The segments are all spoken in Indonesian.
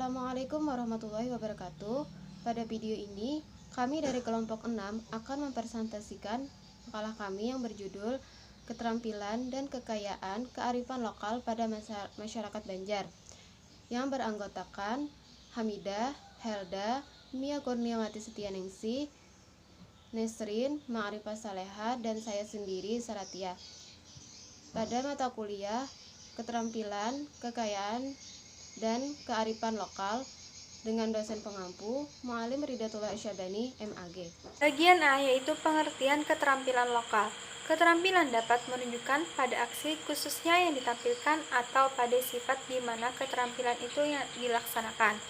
Assalamualaikum warahmatullahi wabarakatuh. Pada video ini, kami dari kelompok 6 akan mempresentasikan makalah kami yang berjudul Keterampilan dan Kekayaan Kearifan Lokal pada Masyarakat Banjar, yang beranggotakan Hamidah, Helda, Mia Kurniawati Setianingsih, Nesrin, Ma'rifah Saleha, dan saya sendiri, Saratia. Pada mata kuliah Keterampilan, Kekayaan, dan Kearifan Lokal dengan dosen pengampu Muallim Ridatullah Isyadani, MAG. Bagian A yaitu pengertian keterampilan lokal. Keterampilan dapat menunjukkan pada aksi khususnya yang ditampilkan atau pada sifat di mana keterampilan itu yang dilaksanakan.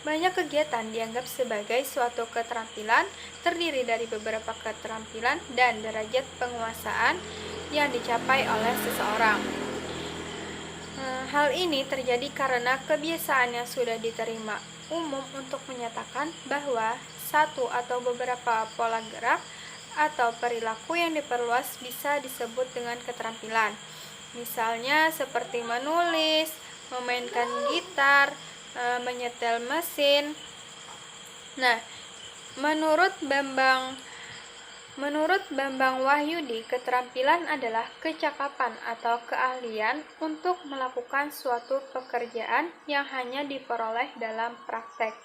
Banyak kegiatan dianggap sebagai suatu keterampilan, terdiri dari beberapa keterampilan dan derajat penguasaan yang dicapai oleh seseorang. Hal ini terjadi karena kebiasaan yang sudah diterima umum untuk menyatakan bahwa satu atau beberapa pola gerak atau perilaku yang diperluas bisa disebut dengan keterampilan. Misalnya seperti menulis, memainkan gitar, menyetel mesin. Nah, menurut Bambang Wahyudi, keterampilan adalah kecakapan atau keahlian untuk melakukan suatu pekerjaan yang hanya diperoleh dalam praktek.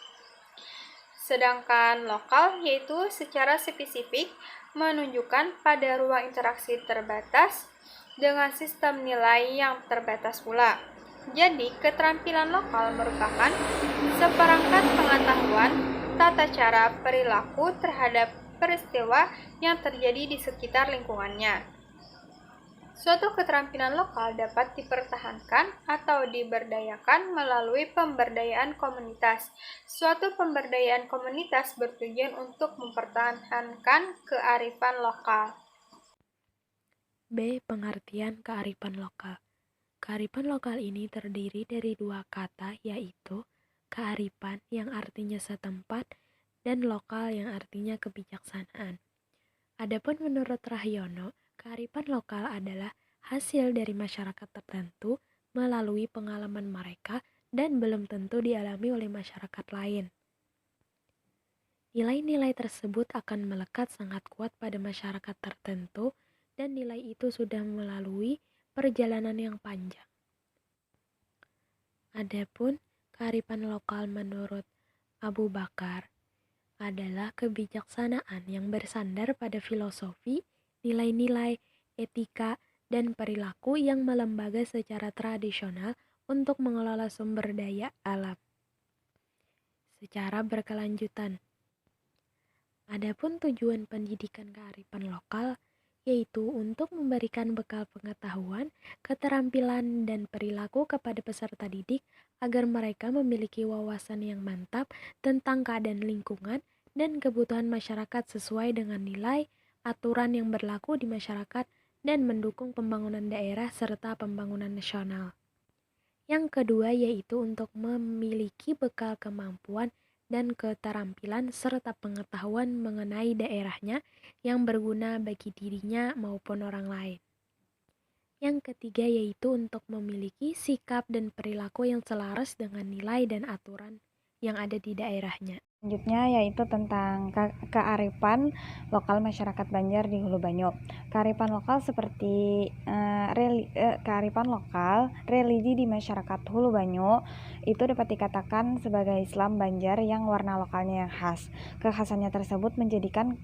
Sedangkan lokal yaitu secara spesifik menunjukkan pada ruang interaksi terbatas dengan sistem nilai yang terbatas pula. Jadi, keterampilan lokal merupakan seperangkat pengetahuan tata cara perilaku terhadap peristiwa yang terjadi di sekitar lingkungannya. Suatu keterampilan lokal dapat dipertahankan atau diberdayakan melalui pemberdayaan komunitas. Suatu pemberdayaan komunitas bertujuan untuk mempertahankan kearifan lokal. B. Pengertian kearifan lokal. Kearifan lokal ini terdiri dari dua kata, yaitu kearifan yang artinya setempat dan lokal yang artinya kebijaksanaan. Adapun menurut Rahyono, kearifan lokal adalah hasil dari masyarakat tertentu melalui pengalaman mereka dan belum tentu dialami oleh masyarakat lain. Nilai-nilai tersebut akan melekat sangat kuat pada masyarakat tertentu dan nilai itu sudah melalui perjalanan yang panjang. Adapun kearifan lokal menurut Abu Bakar adalah kebijaksanaan yang bersandar pada filosofi, nilai-nilai, etika, dan perilaku yang melembaga secara tradisional untuk mengelola sumber daya alam secara berkelanjutan. Adapun tujuan pendidikan kearifan lokal yaitu untuk memberikan bekal pengetahuan, keterampilan, dan perilaku kepada peserta didik agar mereka memiliki wawasan yang mantap tentang keadaan lingkungan dan kebutuhan masyarakat sesuai dengan nilai, aturan yang berlaku di masyarakat, dan mendukung pembangunan daerah serta pembangunan nasional. Yang kedua yaitu untuk memiliki bekal kemampuan dan keterampilan serta pengetahuan mengenai daerahnya yang berguna bagi dirinya maupun orang lain. Yang ketiga yaitu untuk memiliki sikap dan perilaku yang selaras dengan nilai dan aturan yang ada di daerahnya. Selanjutnya yaitu tentang kearifan lokal masyarakat Banjar di Hulu Banyu. Kearifan lokal seperti kearifan lokal religi di masyarakat Hulu Banyu itu dapat dikatakan sebagai Islam Banjar yang warna lokalnya yang khas. Kekhasannya tersebut menjadikan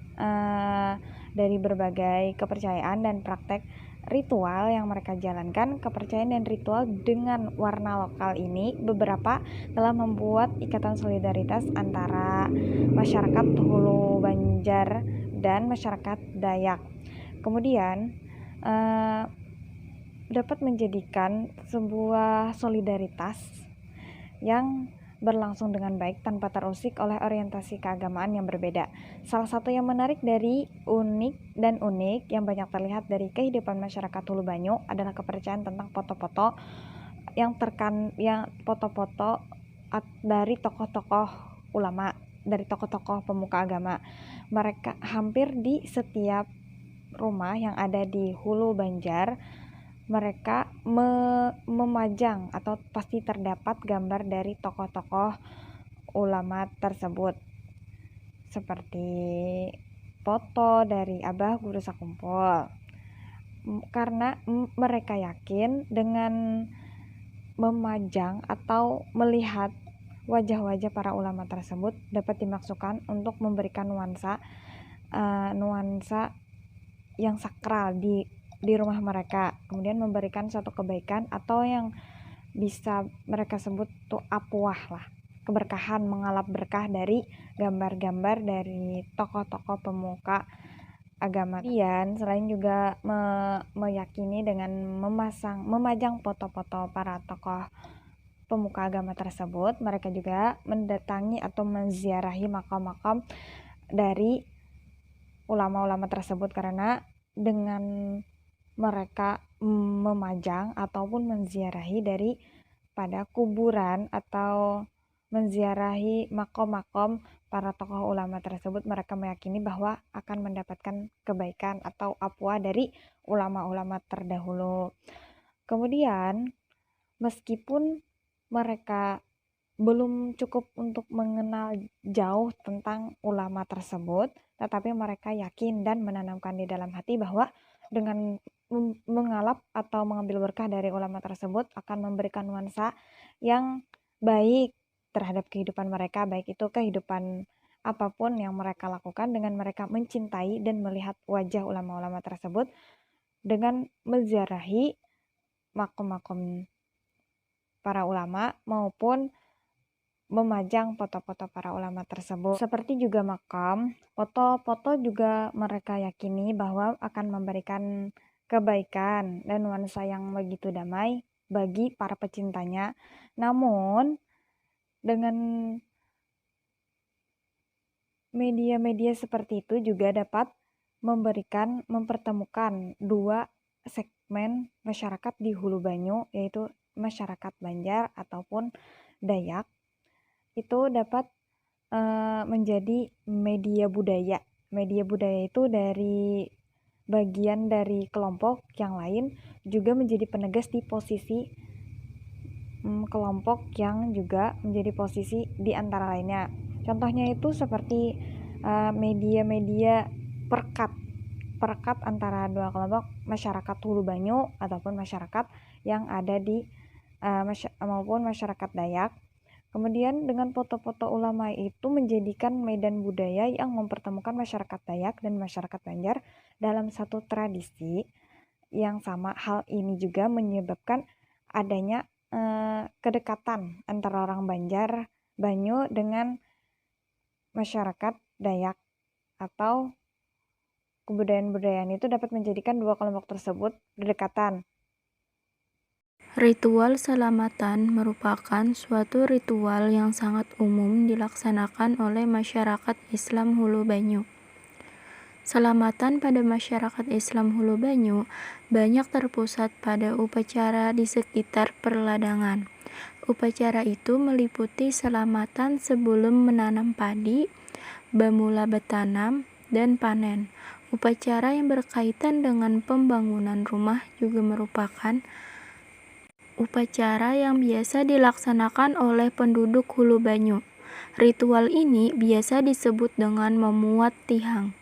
dari berbagai kepercayaan dan praktek ritual yang mereka jalankan. Kepercayaan dan ritual dengan warna lokal ini beberapa telah membuat ikatan solidaritas antara masyarakat Hulu Banjar dan masyarakat Dayak. Kemudian dapat menjadikan sebuah solidaritas yang berlangsung dengan baik tanpa terusik oleh orientasi keagamaan yang berbeda. Salah satu yang menarik dari unik yang banyak terlihat dari kehidupan masyarakat Hulu Banyu adalah kepercayaan tentang foto-foto foto-foto dari tokoh-tokoh ulama, dari tokoh-tokoh pemuka agama. Mereka hampir di setiap rumah yang ada di Hulu Banjar mereka memajang atau pasti terdapat gambar dari tokoh-tokoh ulama tersebut, seperti foto dari Abah Guru Sakumpul. Karena mereka yakin dengan memajang atau melihat wajah-wajah para ulama tersebut dapat dimaksudkan untuk memberikan nuansa yang sakral di rumah mereka, kemudian memberikan suatu kebaikan atau yang bisa mereka sebut tuh apuah lah, keberkahan, mengalap berkah dari gambar-gambar dari tokoh-tokoh pemuka agama. Kemudian selain juga meyakini dengan memajang foto-foto para tokoh pemuka agama tersebut, mereka juga mendatangi atau menziarahi makam-makam dari ulama-ulama tersebut, karena dengan mereka memajang ataupun menziarahi dari pada kuburan atau menziarahi makom-makom para tokoh ulama tersebut, mereka meyakini bahwa akan mendapatkan kebaikan atau apwa dari ulama-ulama terdahulu. Kemudian meskipun mereka belum cukup untuk mengenal jauh tentang ulama tersebut, tetapi mereka yakin dan menanamkan di dalam hati bahwa dengan mengalap atau mengambil berkah dari ulama tersebut akan memberikan nuansa yang baik terhadap kehidupan mereka, baik itu kehidupan apapun yang mereka lakukan, dengan mereka mencintai dan melihat wajah ulama-ulama tersebut dengan menziarahi makom-makom para ulama maupun memajang foto-foto para ulama tersebut. Seperti juga makam, foto-foto juga mereka yakini bahwa akan memberikan kebaikan dan nuansa yang begitu damai bagi para pecintanya. Namun dengan media-media seperti itu juga dapat mempertemukan dua segmen masyarakat di Hulu Banyu, yaitu masyarakat Banjar ataupun Dayak. Itu dapat menjadi media budaya. Media budaya itu dari bagian dari kelompok yang lain juga menjadi penegas di posisi kelompok yang juga menjadi posisi di antara lainnya. Contohnya itu seperti media-media perekat antara dua kelompok masyarakat Hulu Banyu ataupun masyarakat yang ada di maupun masyarakat Dayak. Kemudian dengan foto-foto ulama itu menjadikan medan budaya yang mempertemukan masyarakat Dayak dan masyarakat Banjar dalam satu tradisi yang sama. Hal ini juga menyebabkan adanya kedekatan antara orang Banjar Banyu dengan masyarakat Dayak, atau kebudayaan-budayaan itu dapat menjadikan dua kelompok tersebut berdekatan. Ritual selamatan merupakan suatu ritual yang sangat umum dilaksanakan oleh masyarakat Islam Hulu Banyu. Selamatan pada masyarakat Islam Hulu Banyu banyak terpusat pada upacara di sekitar perladangan. Upacara itu meliputi selamatan sebelum menanam padi, bamula bertanam, dan panen. Upacara yang berkaitan dengan pembangunan rumah juga merupakan upacara yang biasa dilaksanakan oleh penduduk Hulu Banyu. Ritual ini biasa disebut dengan memuat tihang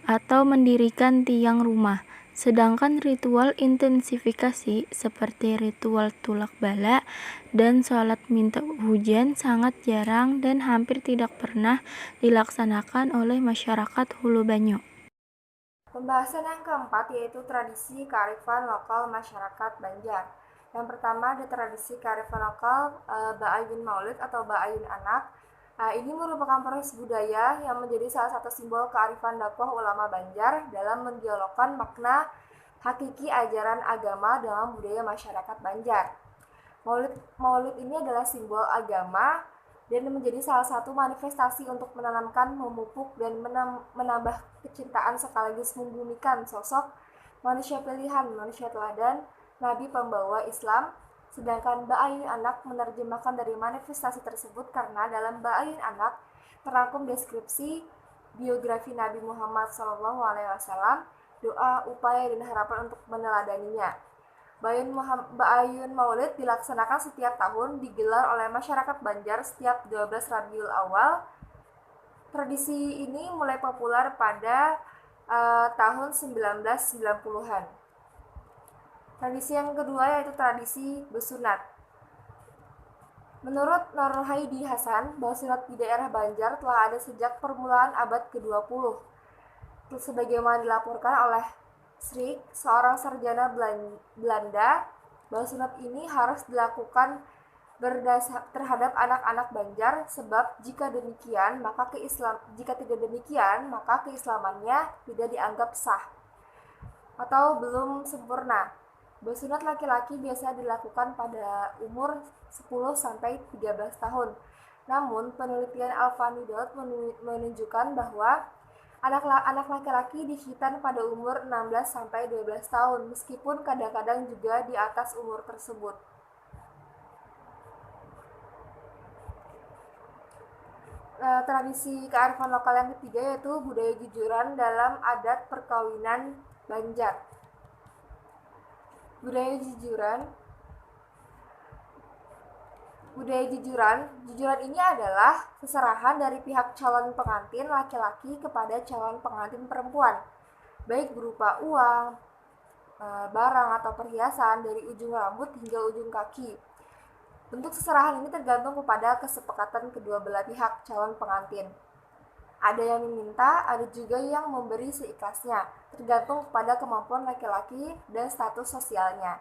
atau mendirikan tiang rumah. Sedangkan ritual intensifikasi seperti ritual tulak bala dan sholat minta hujan sangat jarang dan hampir tidak pernah dilaksanakan oleh masyarakat Hulu Banyu. Pembahasan yang keempat yaitu tradisi kearifan lokal masyarakat Banjar. Yang pertama ada tradisi kearifan lokal Ba'ayun Maulid atau Ba'ayun Anak. Ini merupakan proses budaya yang menjadi salah satu simbol kearifan dakwah ulama Banjar dalam mendialogkan makna hakiki ajaran agama dalam budaya masyarakat Banjar. Maulid ini adalah simbol agama dan menjadi salah satu manifestasi untuk menanamkan, memupuk, dan menambah kecintaan sekaligus membumikan sosok manusia pilihan, manusia teladan, Nabi pembawa Islam. Sedangkan Ba'ayun Anak menerjemahkan dari manifestasi tersebut karena dalam Ba'ayun Anak terangkum deskripsi biografi Nabi Muhammad SAW, doa, upaya, dan harapan untuk meneladaninya. Ba'ayun Maulid dilaksanakan setiap tahun, digelar oleh masyarakat Banjar setiap 12 Rabiul Awal. Tradisi ini mulai populer pada tahun 1990-an. Tradisi yang kedua yaitu tradisi besunat. Menurut Nur Haidi Hasan, besunat di daerah Banjar telah ada sejak permulaan abad ke-20. Sebagaimana dilaporkan oleh Srik, seorang sarjana Belanda, bahwa sunat ini harus dilakukan terhadap anak-anak Banjar, sebab jika tidak demikian maka keislamannya tidak dianggap sah atau belum sempurna. Bersunat laki-laki biasa dilakukan pada umur 10-13 tahun. Namun, penelitian Al-Fanidot menunjukkan bahwa anak laki-laki dikhitan pada umur 16-12 tahun, meskipun kadang-kadang juga di atas umur tersebut. Tradisi kearifan lokal yang ketiga yaitu budaya jujuran dalam adat perkawinan Banjar. Budaya jujuran ini adalah seserahan dari pihak calon pengantin laki-laki kepada calon pengantin perempuan, baik berupa uang, barang atau perhiasan dari ujung rambut hingga ujung kaki. Bentuk seserahan ini tergantung kepada kesepakatan kedua belah pihak calon pengantin. Ada yang meminta, ada juga yang memberi seikhlasnya, tergantung kepada kemampuan laki-laki dan status sosialnya.